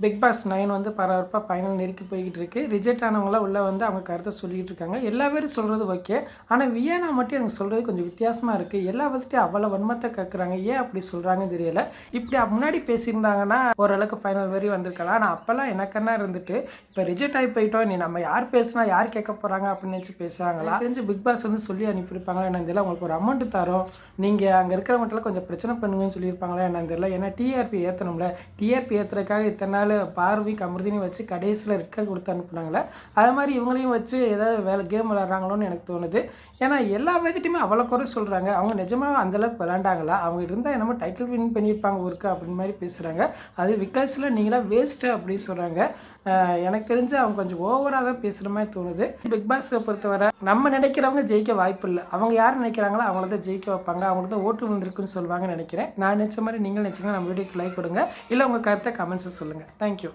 Big pass 9 வந்து பரபரப்பாக final நெருக்கி போய்கிட்டு இருக்கு. ரிஜெக்ட் ஆனவங்களாம் உள்ளே வந்து அவங்க கருத்தை சொல்லிகிட்டு இருக்காங்க. எல்லா பேரும் சொல்கிறது ஓகே. ஆனால் வியானா மட்டும் எனக்கு சொல்கிறது கொஞ்சம் வித்தியாசமாக இருக்குது. எல்லா பற்றியும் அவ்வளோ வன்மத்தை கேட்குறாங்க. ஏன் அப்படி சொல்கிறாங்கன்னு தெரியல. இப்படி முன்னாடி பேசியிருந்தாங்கன்னா ஓரளவுக்கு ஃபைனல் வரையும் வந்திருக்கலாம். ஆனால் அப்போல்லாம் எனக்கென்னா இருந்துட்டு இப்போ ரிஜெக்ட் ஆகி போயிட்டோம், நீ நம்ம யார் பேசுனா யார் கேட்க போகிறாங்க அப்படின்னு நினச்சி பேசுகிறாங்களா? தெரிஞ்சு பிக் பாஸ் வந்து சொல்லி அனுப்பியிருப்பாங்களா என்ன தெரியல. உங்களுக்கு ஒரு அமௌண்ட்டு தரோம், நீங்கள் அங்கே இருக்கிறவங்கள்ட்ட கொஞ்சம் பிரச்சனை பண்ணுங்கன்னு சொல்லியிருப்பாங்களா என்ன தெரியல. ஏன்னா டிஆர்பி ஏற்றணும்ல. டிஆர்பி ஏற்றுறதுக்காக இத்தனை நாள் பார்வை அமிர்தினி வச்சு கடைசியில் ரெட் கார்டு கொடுத்து அனுப்புனாங்களே, அது மாதிரி இவங்களையும் வச்சு ஏதாவது கேம் விளாட்றாங்களோன்னு எனக்கு தோணுது. ஏன்னா எல்லா பேர்த்திட்டையுமே அவ்வளோ குறை சொல்கிறாங்க. அவங்க நிஜமாக அந்தளவுக்கு விளாண்டாங்களா? அவங்க இருந்தால் என்னமோ டைட்டில் வின் பண்ணியிருப்பாங்க ஒருக்கு அப்படின்னு மாதிரி பேசுகிறாங்க. அது விக்கல்ஸில் நீங்களாம் வேஸ்ட்டு அப்படின்னு சொல்கிறாங்க. எனக்கு தெரிஞ்சு அவங்க கொஞ்சம் ஓவராக தான் பேசுகிற மாதிரி தோணுது. பிக் பாஸை பொறுத்தவரை நம்ம நினைக்கிறவங்க ஜெயிக்க வாய்ப்பு இல்லை. அவங்க யார் நினைக்கிறாங்களோ அவங்கள தான் ஜெயிக்க வைப்பாங்க. அவங்களுக்கு தான் ஓட்டு விழுந்திருக்குன்னு சொல்லுவாங்கன்னு நினைக்கிறேன். நான் நினச்ச மாதிரி நீங்கள் நினச்சிங்கன்னா நம்ம வீடியோக்கு லைக் கொடுங்க. இல்லை உங்கள் கருத்தை கமெண்ட்ஸை சொல்லுங்கள். தேங்க்யூ.